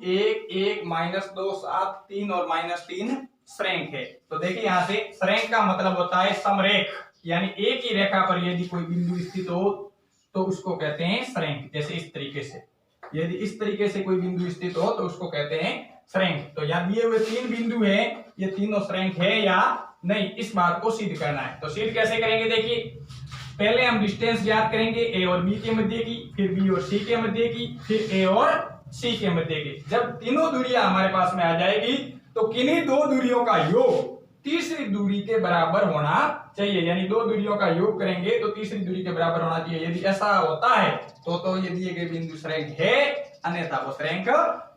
1 1 -2 7 3 और -3 सरेख है। तो देखिए यहाँ से सरेख का मतलब होता है समरेख, यानी एक ही रेखा पर यदि कोई बिंदु स्थित हो तो उसको कहते हैं सरेख। जैसे इस तरीके से, यदि इस तरीके से कोई बिंदु स्थित हो तो उसको कहते हैं सरेख। तो यहाँ दिए हुए 3 बिंदु है, ये तीनों सरेख है या नहीं, इस बात को सिद्ध करना है। तो सिद्ध कैसे करेंगे, देखिए पहले हम डिस्टेंस ज्ञात करेंगे ए और बी के मध्य की, फिर बी और सी के मध्य की, फिर ए और सी के मध्य की। जब तीनों दूरियां हमारे पास में आ जाएगी तो किन्हीं दो दूरियों का योग तीसरी दूरी के बराबर होना चाहिए, यानी दो दूरियों का योग करेंगे तो तीसरी दूरी के बराबर होना चाहिए। यदि ऐसा होता है तो ये दिए गए बिंदु सरेख है, अन्यथा वो सरेख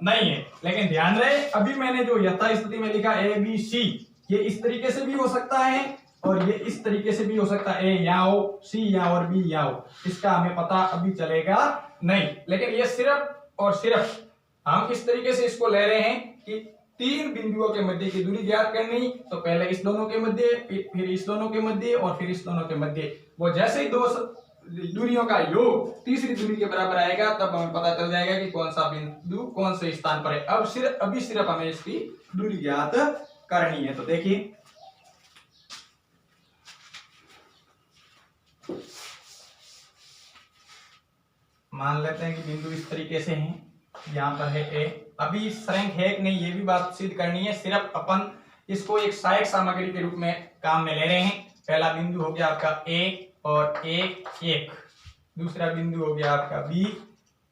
नहीं है। लेकिन ध्यान रहे, अभी मैंने जो यथास्थिति में लिखा ए बी सी, ये इस तरीके से भी हो सकता है और ये इस तरीके से भी हो सकता है, ए यहाँ हो, सी यहाँ और बी यहाँ हो, इसका हमें पता अभी चलेगा नहीं। लेकिन ये सिर्फ और सिर्फ हम इस तरीके से इसको ले रहे हैं कि 3 बिंदुओं के मध्य की दूरी ज्ञात करनी, तो पहले इस दोनों के मध्य, फिर इस दोनों के मध्य और फिर इस दोनों के मध्य। वो जैसे ही दो दूरियों का योग तीसरी दूरी के बराबर आएगा तब हमें पता चल जाएगा कि कौन सा बिंदु कौन से स्थान पर है। अब सिर्फ हमें इसकी दूरी ज्ञात करनी है। तो देखिए मान लेते हैं कि बिंदु इस तरीके से हैं, यहाँ पर है ए। अभी सरेख है कि नहीं ये भी बात सिद्ध करनी है, सिर्फ अपन इसको एक सहायक सामग्री के रूप में काम में ले रहे हैं। पहला बिंदु हो गया आपका ए और 1 1, दूसरा बिंदु हो गया आपका बी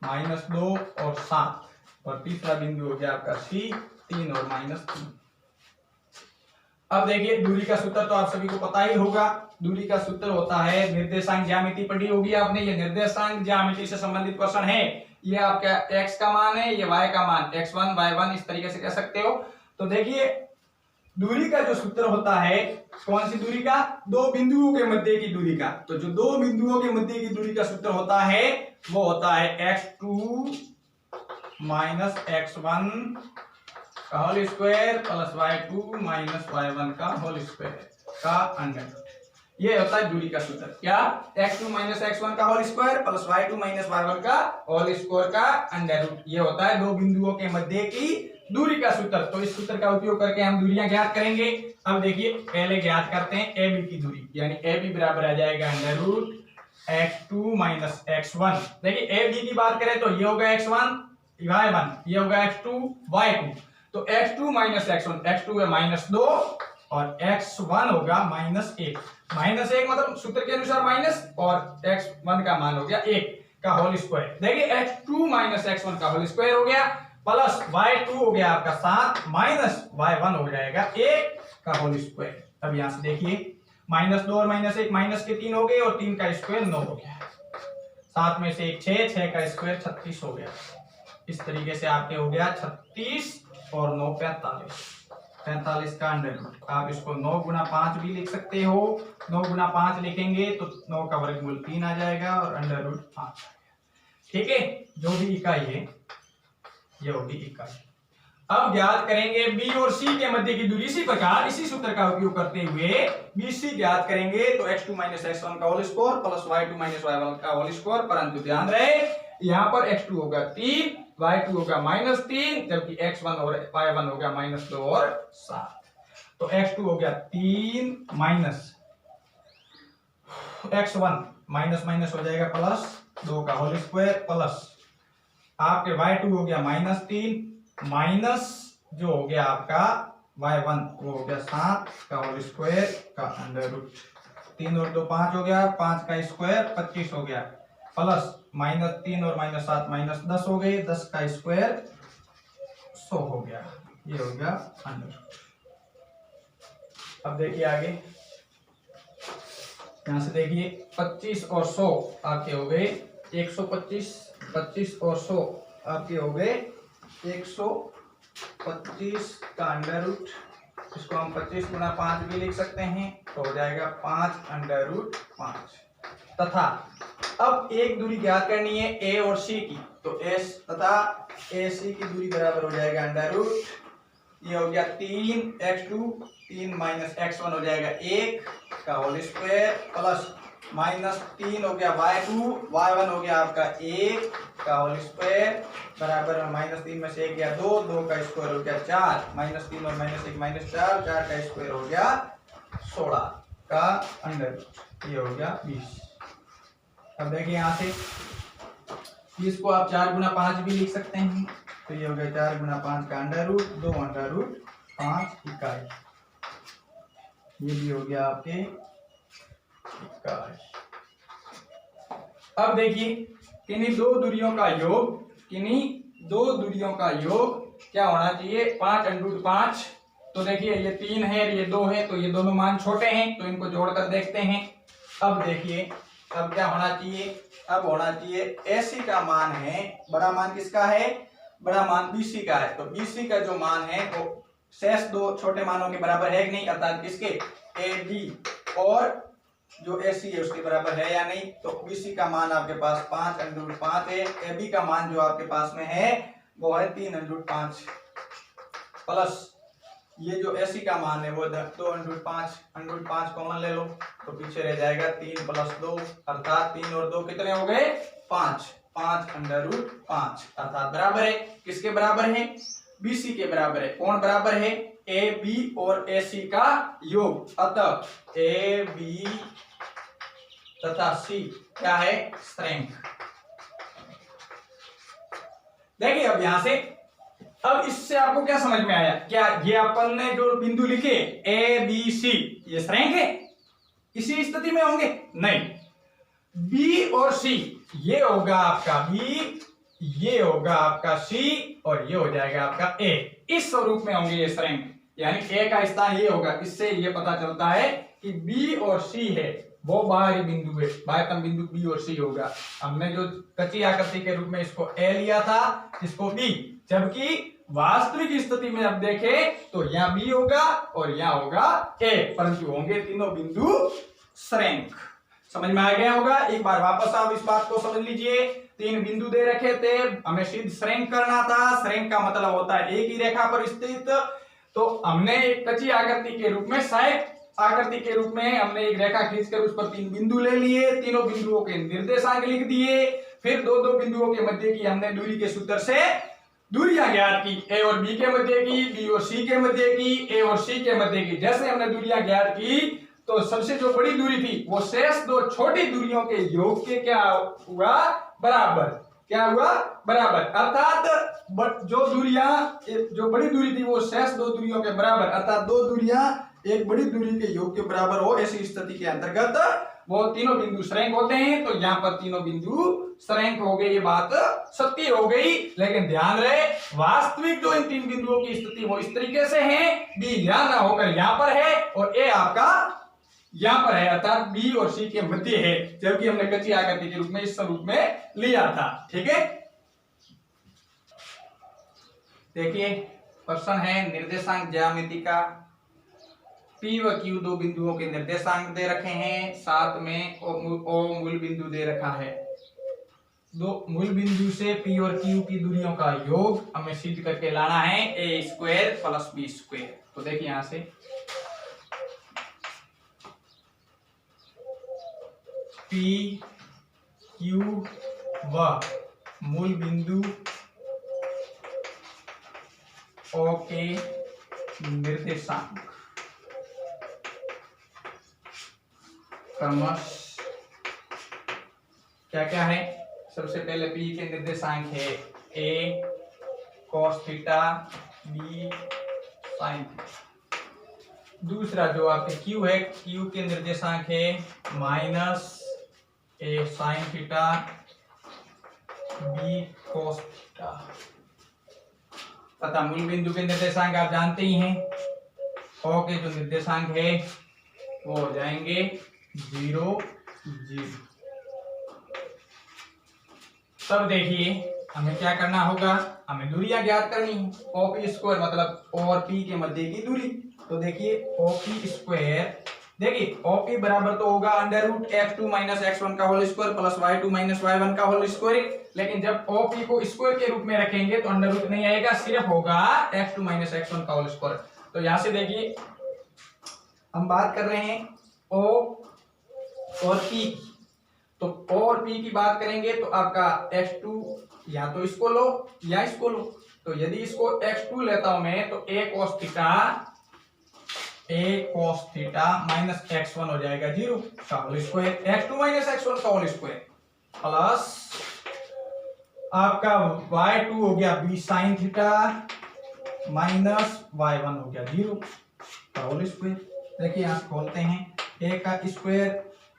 -2 और 7, और तीसरा बिंदु हो गया आपका सी 3 और -3। अब देखिए दूरी का सूत्र तो आप सभी को पता ही होगा। दूरी का सूत्र होता है, निर्देशांक ज्यामिति पढ़ी होगी आपने, ये निर्देशांक ज्यामिति से संबंधित क्वेश्चन है। ये आपका x का मान है, ये y का मान, x1 y1 इस तरीके से कह सकते हो। तो देखिए दूरी का जो सूत्र होता है, कौन सी दूरी का, दो बिंदुओं के मध्य की दूरी का। तो जो दो बिंदुओं के मध्य की दूरी का सूत्र होता है वो होता है x2 - x1 का whole square plus y2 - y1 का होल स्क्वायर का अंडर। ये होता है दूरी का सूत्र। क्या, x2 - x1 का whole square plus y2 - y1 का होल स्क्वायर का अंडर रूट। ये होता है दो बिंदुओं के मध्य की दूरी का सूत्र। तो इस सूत्र का उपयोग करके हम दूरियां ज्ञात करेंगे। अब देखिए पहले ज्ञात करते हैं ए बी की दूरी, यानी ए बी बराबर आ जाएगा अंडर रूट x2 - x1। देखिए ए बी की बात करें तो ये होगा x1 y1, ये होगा x2 y2। तो x2 - x1, x2 है -2 और x1 होगा -1। -1 मतलब सूत्र के अनुसार माइनस, और x1 का मान हो गया 1 का होल स्क्वायर। देखिए x2 - x1 का होल स्क्वायर हो गया प्लस y2 हो गया आपका 7 माइनस y1 हो जाएगा 1 का होल स्क्वायर। अब यहां से देखिए -2 और -1 माइनस के 3 हो गए और 3 का स्क्वायर 9 हो गया, 7 में से 1 6, 6 का स्क्वायर 36 हो गया। इस तरीके से आपके हो गया 36 और 9 45, 45 का अंडर रूट। आप इसको 9 गुना 5 भी लिख सकते हो। 9 गुना 5 लिखेंगे तो 9 का वर्गमूल 3 आ जाएगा और अंडर रूट 5 आ जाएगा। ठीक है, जो भी इकाई है ये होगी इकाई। अब ज्ञात करेंगे बी और सी के मध्य की दूरी। इसी प्रकार इसी सूत्र का उपयोग करते हुए बी सी ज्ञात करेंगे। तो x2 - x1 का whole square plus y2 - y1 का होल स्क्वायर। परंतु ध्यान रहे यहाँ पर x2 होगा 3, y2 होगा -3, जबकि x1 और y1 होगा -2 और 7। तो x2 हो गया 3 माइनस x1 माइनस माइनस हो जाएगा प्लस 2 का होल स्क्वायर प्लस आपके y2 हो गया -3 माइनस जो हो गया आपका y1 वो हो गया 7 का होल स्क्वायर का अंडर रूट। 3 और 2 5 हो गया, 5 का स्क्वायर 25 हो गया प्लस -3 और -7 -10 हो गए, 10 का स्क्वायर 100 हो गया। ये हो गया अंडर रूट। अब देखिए आगे, यहां से देखिए 25 और 100 आपके हो गए 125, 25 और 100 आपके हो गए 125 का अंडर रूट। इसको हम 25 गुना 5 भी लिख सकते हैं, तो हो जाएगा 5 अंडर रूट 5। तथा अब एक दूरी ज्ञात करनी है ए और सी की। तो एस तथा ए सी की दूरी बराबर हो जाएगा अंडर रूट, ये हो गया 3 x2, 3 - x1 हो जाएगा 1 का होल स्क्वायर प्लस -3 हो गया y2, y1 हो गया आपका 1 का होल स्क्वायर बराबर -3 में से 1 गया 2, 2 का स्क्वायर हो गया 4, -3 और -1 -4, 4 का स्क्वायर हो गया 16 का अंडर, ये हो गया 20। अब देखिए यहाँ से 20 को आप 4 गुना 5 भी लिख सकते हैं, तो ये हो गया 4 गुना 5 का अंडर रूट 2 अंडर रूट 5 इकाई, ये भी हो गया आपके इकाई। अब देखिए किन्हीं दो दूरियों का योग क्या होना चाहिए, 5 अंडर रूट 5। तो देखिए ये 3 है, ये 2 है, तो ये दोनों मान छोटे हैं, तो इनको जोड़कर देखते हैं। अब देखिए अब क्या होना चाहिए, अब होना चाहिए AC का मान है, बड़ा मान किसका है, बड़ा मान BC का है, तो BC का जो मान है वो शेष दो छोटे मानों के बराबर है कि नहीं, अर्थात किसके, AB और जो AC है उसके बराबर है या नहीं। तो BC का मान आपके पास 5 अंडर रूट 5 है, AB का मान जो आपके पास में है वो है 3 अंडर रूट 5 प्लस ये जो AC का मान है वो 2 अंडर रूट 5 कॉमन ले लो, तो पीछे रह जाएगा 3 + 2 अर्थात 3 और 2 कितने हो गए 5, 5 अंडर रूट 5 अर्थात बराबर है किसके बराबर है, BC के बराबर है। कौन बराबर है, AB और AC का योग, अतः AB तथा C क्या है, स्ट्रेंथ। देखिए अब यहां से, अब इससे आपको क्या समझ में आया, क्या ये अपन ने जो बिंदु लिखे ABC ये स्ट्रेंथ है, इसी स्थिति में होंगे, नहीं, B और C ये होगा आपका B, ये होगा आपका C और ये हो जाएगा आपका A, इस स्वरूप में होंगे ये स्ट्रेंथ, यानी A का स्थान ये होगा। इससे ये पता चलता है कि B और C है वो बाहरी बिंदु है, बाह्यतम बिंदु B और C होगा। हमने जो कच्ची आकृति के रूप में इसको A लिया था, इसको B, जबकि वास्तविक स्थिति में अब देखें तो यहाँ B होगा और यहाँ होगा A, परंतु होंगे तीनों बिंदु श्रृंख। समझ में आ गया होगा। एक बार वापस आप इस बात को समझ लीजिए, 3 बिंदु दे रखे थे, हमें सिद्ध श्रृंख करना था। श्रृंख का मतलब होता है एक ही रेखा पर स्थित, तो हमने एक कच्ची आकृति के रूप में, सहायक आकृति के रूप में हमने एक रेखा खींचकर उस पर 3 बिंदु ले लिए, तीनों बिंदुओं के निर्देशांक लिख दिए, फिर दो बिंदुओं के मध्य की हमने दूरी के सूत्र से दूरियां ज्ञात की, A और B के मध्य की, B और C के मध्य की, A और C के मध्य की। जैसे हमने दूरियां ज्ञात की तो सबसे जो बड़ी दूरी थी वो शेष दो छोटी दूरियों के योग के क्या हुआ, बराबर, क्या हुआ, बराबर, अर्थात जो दूरियां, जो बड़ी दूरी थी वो शेष दो दूरियों के बराबर, अर्थात दो दूरियां एक बड़ी दूरी के योग के बराबर हो, ऐसी स्थिति के अंतर्गत वो तीनों बिंदु श्रृंख होते हैं। तो यहाँ पर तीनों बिंदु श्रृंख हो गई, ये बात सत्य हो गई। लेकिन ध्यान रहे, वास्तविक जो इन 3 बिंदुओं की स्थिति वो इस तरीके से है, B यहाँ ना होकर यहाँ पर है और A आपका यहाँ पर है, अर्थात B और C के मध्य है, जबकि हमने कच्ची आकृति के रूप में इस स्वरूप में लिया था। ठीक है, देखिए प्रश्न है निर्देशांक ज्यामिति का। P व Q दो बिंदुओं के निर्देशांक दे रखे हैं, साथ में O मूल बिंदु दे रखा है। दो मूल बिंदु से P और Q की दूरियों का योग हमें सिद्ध करके लाना है, A² + B²। तो देखिए यहां से P, Q व मूल बिंदु O के निर्देशांक क्रमश क्या क्या है। सबसे पहले P के निर्देशांक है A cos theta, B sin theta. दूसरा जो आपके Q है, Q के निर्देशांक है -A sin theta, B cos theta. तथा मूल बिंदु के निर्देशांक आप जानते ही हैं, O के जो निर्देशांक है वो हो जाएंगे 0, 0। तब देखिए हमें क्या करना होगा, हमें दूरियां ज्ञात करनी है। OP² मतलब O और P के मध्य की दूरी। तो देखिए OP², देखिए OP बराबर तो होगा √(x2 - x1) का whole square plus y2 - y1 का होल स्क्वायर। लेकिन जब OP को स्क्वायर के रूप में रखेंगे तो अंडर नहीं आएगा, सिर्फ होगा x2 - x1 का होल स्क्वायर। तो यहां से देखिए हम बात कर रहे हैं और P की। तो और P की बात करेंगे तो आपका x2 या तो इसको लो या इसको लो। तो यदि इसको x2 लेता हूं मैं तो a cos theta minus x1 हो जाएगा 0 का whole square, x2 minus x1 का होल स्क्वायर प्लस आपका y2 हो गया b sin theta minus y1 हो गया 0 का होल स्क्वायर। देखिए यहां से खोलते हैं, a का स्क्वायर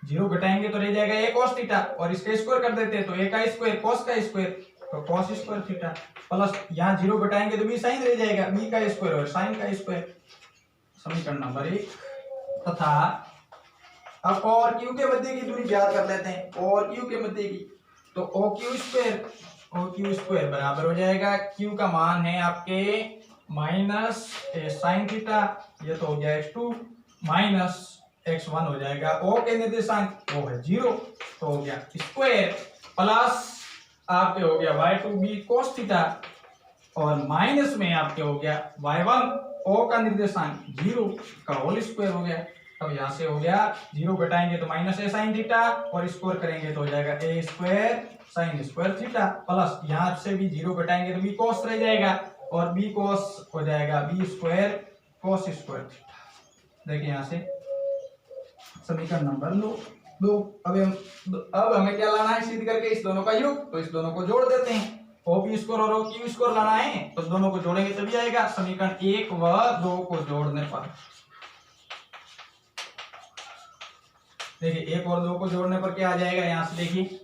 0 घटाएंगे तो रह जाएगा a cos थीटा और इसका स्क्वायर कर देते हैं तो a का स्क्वायर cos का स्क्वायर तो cos स्क्वायर थीटा प्लस यहाँ 0 घटाएंगे तो b sin रह जाएगा, b का स्क्वायर और sin का स्क्वायर। समीकरण नंबर 1 तथा अब और क्यू के मध्य की दूरी ज्ञात कर लेते हैं। और क्यू के मध्य की तो ओ क्यू स्क्वायर बराबर हो जाएगा, क्यू का मान है आपके माइनस साइन थीटा, ये तो हो गया x2 माइनस x1 हो जाएगा, ओ के निर्देशांक वो है 0 तो हो गया स्क्वायर प्लस आपके हो गया y2 b cos थीटा और माइनस में आपके हो गया y1 ओ का निर्देशांक 0 का होल स्क्वायर हो गया। अब यहां से हो गया 0 घटाएंगे तो माइनस a sin थीटा और स्क्वायर करेंगे तो हो जाएगा a square sin square theta plus यहां से भी 0 घटाएंगे तो b cos रह जाएगा और b cos हो जाएगा b square cos square theta. देखिए यहां से समीकरण नंबर 2। अब हमें क्या लाना है, सिद्ध करके इस दोनों का योग, तो इस दोनों को जोड़ देते हैं। OP स्क्वायर और OQ स्क्वायर लाना है तो दोनों को जोड़ेंगे तभी आएगा। समीकरण 1 व 2 को जोड़ने पर देखिए 1 और 2 को जोड़ने पर क्या आ जाएगा, यहाँ से देखिए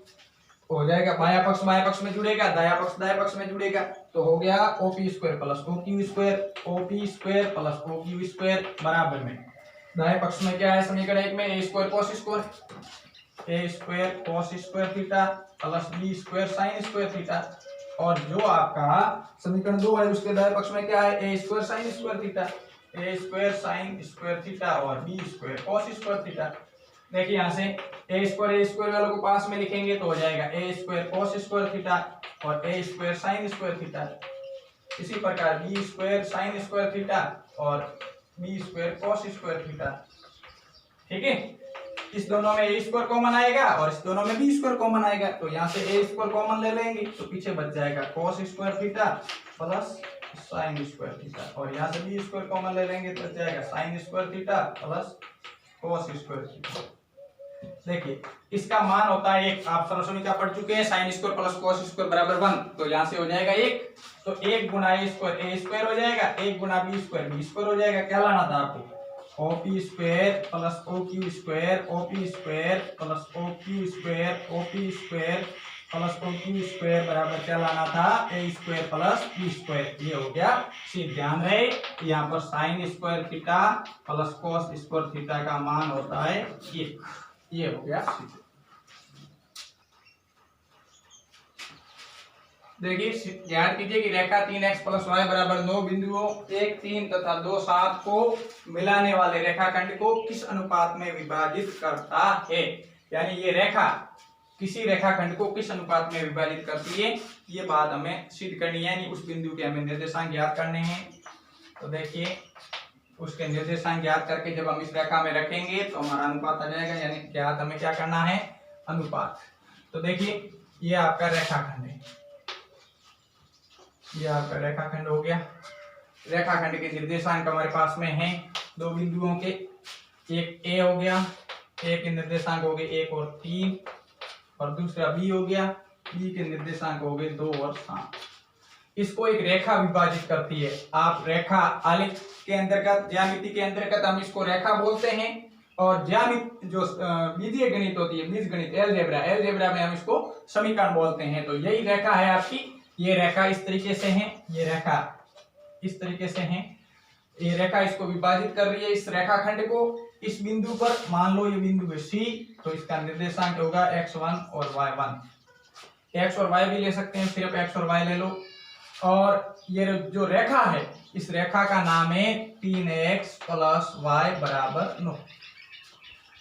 हो जाएगा बाया पक्ष में जुड़ेगा, दाया पक्ष में जुड़ेगा तो हो गया OP square plus OQ square plus OQ square बराबर में दाया पक्ष में क्या है समीकरण 1 में a square cos square theta plus b square sin square theta और जो आपका समीकरण 2 है उसके दाएं पक्ष में क्या है a square sin square theta और b square cos square theta. देखिए यहाँ से a स्क्वायर वालों को पास में लिखेंगे तो हो जाएगा a square cos square theta और a square sin square theta. इसी प्रकार b square sin square theta और b square cos square theta. ठीक है, इस दोनों में a स्क्वायर कॉमन आएगा और इस दोनों में b स्क्वायर कॉमन आएगा तो यहाँ से a स्क्वायर कॉमन ले लेंगे तो पीछे बच जाएगा cos square theta plus sin square theta और यहाँ से b स्क्वायर कॉमन ले लेंगे तो बच जाएगा sin square theta plus cos square theta. देखिए इसका मान होता है 1, आप सर्वसमीका पढ़ चुके हैं, sin square plus cos square बराबर 1 तो यहाँ से हो जाएगा 1 तो 1 गुना a स्क्वायर हो जाएगा, 1 गुना b स्क्वायर हो जाएगा। क्या लाना था आपको OP square plus OQ square plus OQ square plus OQ square बराबर क्या लाना था a square plus b square. ये हो गया, ध्यान रहे यहाँ पर sin square theta plus cos square theta का मान होता है 1। ये हो गया। देखिए याद कीजिए कि रेखा 3x प्लस वाई बराबर 9 बिंदुओं 1, 3 तथा 2, 7 को मिलाने वाले रेखाखंड को किस अनुपात में विभाजित करता है। यानी ये रेखा किसी रेखाखंड को किस अनुपात में विभाजित करती है, ये बात हमें सिद्ध करनी है। यानी उस बिंदु के हमें निर्देशांक ज्ञात करने हैं। तो देखिए उसके निर्देशांक ज्ञात करके जब हम इस रेखा में रखेंगे तो हमारा अनुपात आ जाएगा। यानी ज्ञात हमें क्या करना है, अनुपात। तो देखिए ये आपका रेखाखंड है, ये आपका रेखाखंड हो गया। रेखाखंड के निर्देशांक हमारे पास में हैं 2 बिंदुओं के, एक a हो गया, a के निर्देशांक हो गए 1 और 3 और दूसरा b हो गया, b के निर्देशांक हो गए 2 और 7। इसको एक रेखा विभाजित करती है। आप रेखा आलेख के अंतर्गत, ज्यामिति के अंतर्गत हम इसको रेखा बोलते हैं और ज्यामिति जो बीजीय गणित होती है, बीजगणित एलजेब्रा में हम इसको समीकरण बोलते हैं। तो यही रेखा है आपकी। ये रेखा इस तरीके से है, ये रेखा इस तरीके से है, ये रेखा इसको विभाजित कर रही है इस रेखाखंड को। इस बिंदु पर मान लो ये बिंदु है C, तो इसका निर्देशांक होगा x1 और y1। x और y भी ले सकते हैं, सिर्फ x और y ले लो। और ये जो रेखा है इस रेखा का नाम है 3x प्लस y बराबर 9।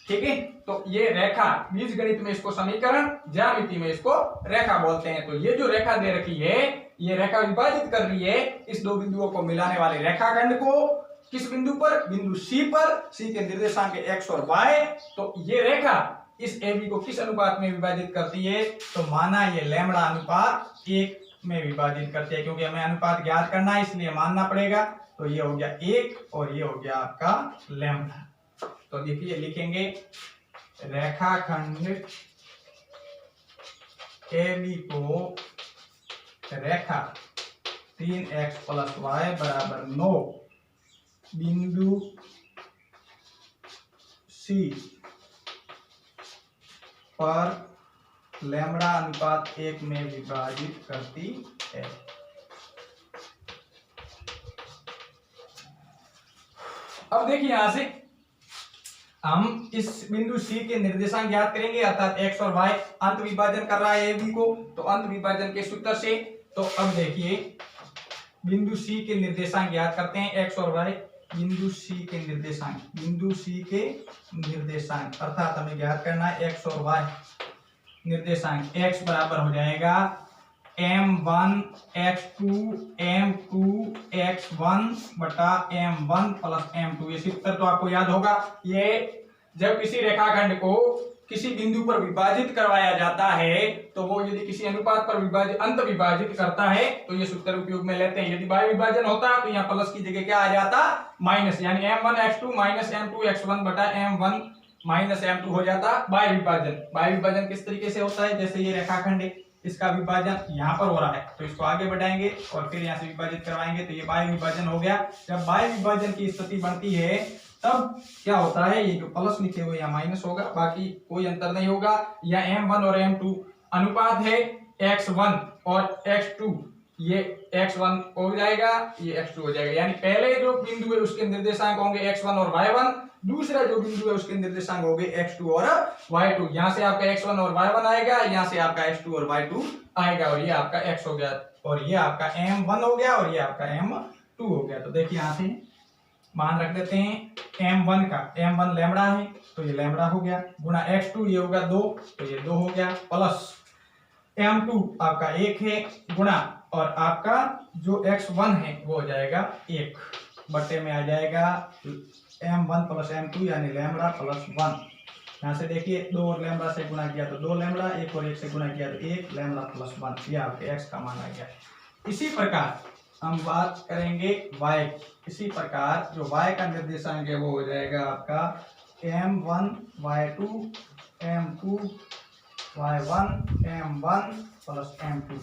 ठीक है, तो ये रेखा बीजगणित में इसको समीकरण, ज्यामिति में इसको रेखा बोलते हैं। तो ये जो रेखा दे रखी है, ये रेखा विभाजित कर रही है इस 2 बिंदुओं को मिलाने वाले रेखाखंड को। किस बिंदु पर, बिंदु C पर। C के निर्देशांक x और y। तो ये रेखा इस ए बी को किस अनुपात में विभाजित करती है, तो माना ये लैम्बडा अनुपात 1 में विभाजित करती है, क्योंकि हमें अनुपात ज्ञात करना है इसलिए मानना पड़ेगा। तो ये हो गया 1 और ये हो गया आपका लैम्बडा। तो देखिए लिखेंगे रेखाखंड ए बी को रेखा 3x + y = 9 बिंदु C पर लैम्बडा अनुपात 1 में विभाजित करती है। अब देखिए यहां से हम इस बिंदु C के निर्देशांक ज्ञात करेंगे, अर्थात x और y अंत विभाजन कर रहा है AB को, तो अंत विभाजन के सूत्र से। तो अब देखिए बिंदु C के निर्देशांक ज्ञात करते हैं, x और y। बिंदु C के निर्देशांक अर्थात हमें ज्ञात करना है x और y निर्देशांक। x बराबर हो जाएगा m1 x2 m2 x1 बटा m1 + m2। ये सूत्र तो आपको याद होगा। ये जब किसी रेखाखंड को किसी बिंदु पर विभाजित करवाया जाता है, तो वो यदि किसी अनुपात पर अंत विभाजित करता है तो ये सूत्र उपयोग में लेते हैं। यदि बाह्य विभाजन होता तो यहाँ प्लस की जगह क्या आ जाता, माइनस, यानी m1 x2 - m2 x1 बटा m1 - m2 हो जाता बाह्य विभाजन। बाह्य विभाजन किस तरीके से होता है, जैसे ये रेखाखंड है, इसका विभाजन यहाँ पर हो रहा है तो इसको आगे बढ़ाएंगे और फिर यहाँ से विभाजित करवाएंगे, तो ये बाह्य विभाजन हो गया। जब बाह्य विभाजन की स्थिति बनती है तब क्या होता है, ये जो प्लस लिखे हुए यहाँ माइनस होगा, बाकी कोई अंतर नहीं होगा। या m1 और m2 अनुपात है x1 और x2, ये x1 हो जाएगा, ये x2 हो जाएगा। यानी पहले जो बिंदु है उसके निर्देशांक होंगे x1 और y1, दूसरा जो बिंदु है उसके निर्देशांक होंगे x2 और y2। यहाँ से आपका x1 और y1 आएगा, यहाँ से आपका x2 और y2 आएगा, और ये आपका x हो गया, और ये आपका m1 हो गया, और ये आपका m2 हो गया। तो देखिए यहाँ से मान रख देते हैं m1 का, m1 लैम्बडा है तो ये लैम्बडा हो गया, गुणा x2 ये होगा 2 तो ये 2 हो गया, प्लस m2 आपका 1 है गुणा, और आपका जो x1 है वो हो जाएगा 1 बटे में आ जाएगा m1 + m2 यानी लैम्बडा + 1। यहाँ से देखिए 2 और लैम्बडा से गुणा किया तो 2 लैम्बडा, 1 और 1 से गुणा किया तो 1 लैम्बडा + 1, ये आपके x का मान आ गया। इसी प्रकार हम बात करेंगे y। इसी प्रकार जो y का निर्देशांक है वो हो जाएगा आपका m1 y2 m2 y1 m1 + m2।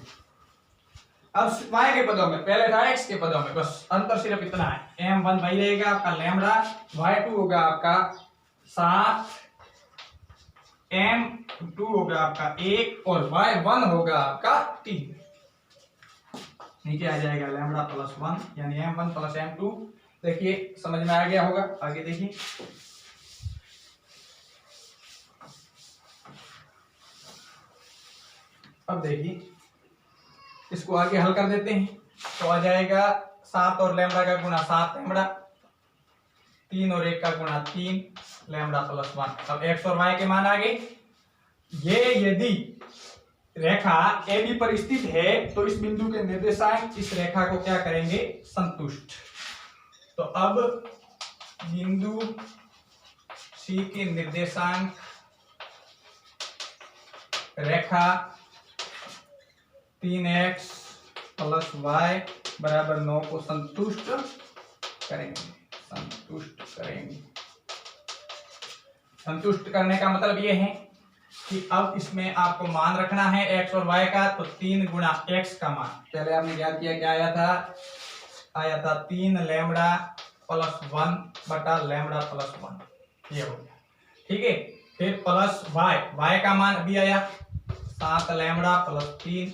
अब y के पदों में, पहले था x के पदों में, बस अंतर सिर्फ इतना है, m1 वही रहेगा आपका लैम्बडा, y2 होगा आपका 7, m2 होगा आपका 1 और y1 होगा आपका 3। नीचे आ जाएगा लैम्बडा + 1 यानी m1 + m2। देखिए समझ में आ गया होगा, आगे देखिए। अब देखिए इसको आगे हल कर देते हैं, तो आ जाएगा 7 और लैम्बडा का गुणा 7 लैम्बडा, 3 और 1 का गुणा 3 लैम्बडा + 1। अब x और y के मान आ गए। ये यदि रेखा AB पर स्थित है तो इस बिंदु के निर्देशांक इस रेखा को क्या करेंगे, संतुष्ट। तो अब बिंदु C के निर्देशांक रेखा 3x + y = 9 को संतुष्ट करेंगे। संतुष्ट करने का मतलब ये है कि अब इसमें आपको मान रखना है x और y का, तो 3 गुणा x का मान, पहले आपने याद किया क्या आया था 3 लैम्बडा + 1 बटा लैम्बडा + 1, ये हो गया, ठीक है। फिर प्लस y का मान अभी आया 7 लैम्बडा + 3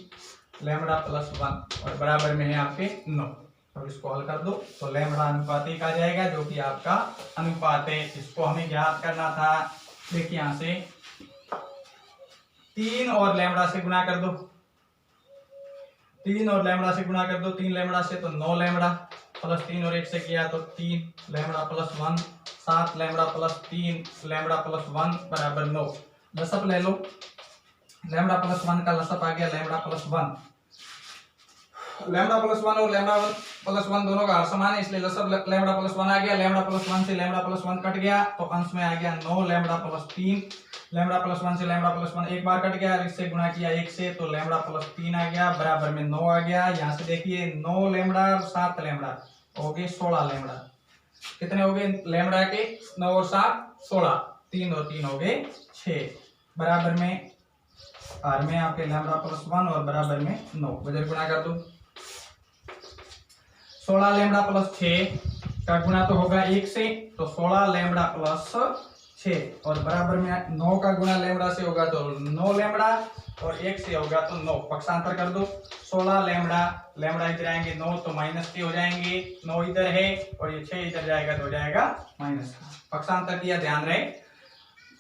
लैम्बडा + 1 और बराबर में है आपके 9। तो इसको हल कर दो तो लैम्बडा अनुपात 1 आ जाएगा, जो कि आपका अनुपात है। इसको हमें ज्ञात करना था। देखिए यहां से 3 और लैम्बडा से गुणा कर दो, 3 और लैम्बडा से गुणा कर दो, 3 लैम्बडा से तो 9 लैम्बडा, प्लस 3 और 1 से किया तो 3 लैम्बडा + 1, 7 लैम्बडा + 3 लैम्बडा + 1 बराबर 9। लसअप ले लो, लैम्बडा + 1 का लसअप आ गया लैम्बडा + 1, लैम्बडा + 1 और लैम्बडा प्लस 1 दोनों का हर समान है, इसलिए लसब लैम्डा प्लस 1 आ गया। लैम्डा प्लस 1 से लैम्डा प्लस 1 कट गया तो अंश में आ गया 9 लैम्डा प्लस 3। लैम्डा प्लस 1 से लैम्डा प्लस 1 एक बार कट गया, इससे गुणा किया 1 से तो लैम्डा प्लस 3 आ गया, बराबर में 9 आ गया। यहाँ से देखिए 9 लैम्डा और 7 लैम्डा हो गए 16 लैम्डा। कितने हो गए लैम्डा के? 9 और 7 16, 3 और 3 हो गए 6, बराबर में आर में आपके लैम्डा प्लस 1 और बराबर में 9, वजह गुणा कर दो। 16 लैम्डा प्लस 6 का गुणा तो होगा 1 से, तो 16 लैम्डा प्लस 6 और बराबर में 9 का गुणा लैम्डा से होगा तो 9 लैम्डा और 1 से होगा तो 9, पक्षांतर कर दो। 16 लैम्डा, लैम्डा इधर आएंगे 9 तो माइनस के हो जाएंगे, 9 इधर है और ये 6 इधर जाएगा तो हो जाएगा माइनस का। पक्षांतर किया, ध्यान रहे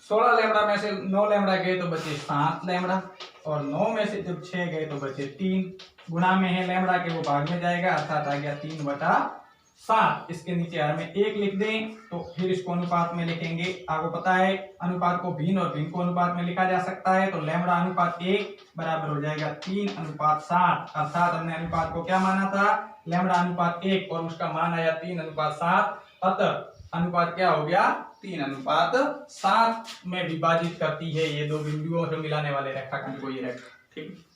16 लैम्डा में से 9 लैम्डा गए तो बचे 7 लैम्डा और 9 में से जब 6 गए तो बचे 3। गुणा में है लैम्डा के, वो भाग में जाएगा, अर्थात आ गया 3/7। इसके नीचे हर में 1 लिख दें तो फिर इसको अनुपात में लिखेंगे। आपको पता है अनुपात को भिन्न और भिन्न को अनुपात में लिखा जा सकता है, तो लैम्डा अनुपात 1 बराबर हो जाएगा 3/7। अर्थात हमने अनुपात को क्या माना था? लैम्डा अनुपात 1 और उसका मान आया 3/7। अतः अनुपात क्या हो गया? 3/7 में विभाजित करती है ये दो बिंदुओं से मिलाने वाले रेखाखंड को ये रेखा। ठीक है।